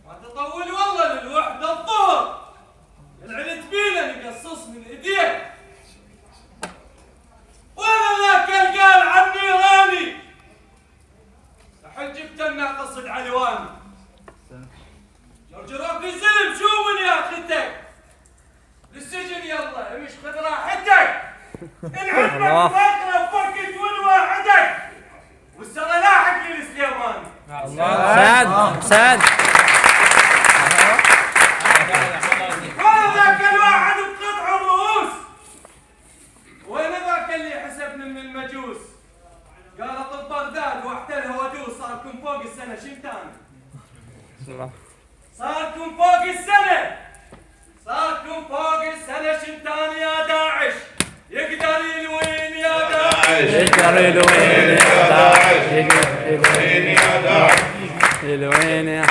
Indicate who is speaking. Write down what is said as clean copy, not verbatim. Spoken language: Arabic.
Speaker 1: ما تطول والله للوحدة الظهر. العلت بينا نقصص من ايديه. وانا ذاك القال عني راني الحين جبت الناقص العلواني. جرجروك الزلم شو من يا اختك للسجن يلا امش خذ راحتك. العلمك فاكره فكت والواحدك والسنه لاحق للسليماني.
Speaker 2: سعد سعد
Speaker 1: وين ذاك الواحد بقطع الرؤوس؟ وين ذاك اللي حسبنا من المجوس؟ قال طب بغداد واحتلها ودوس. صاركم فوق السنه شمتاني. صاركم فوق السنه. صاركم فوق السنه شمتاني يا داعش. يقدر يلوين يا داعش.
Speaker 2: يقدر يلوين يا داعش. يقدر يلوين يا داعش. يلوين يا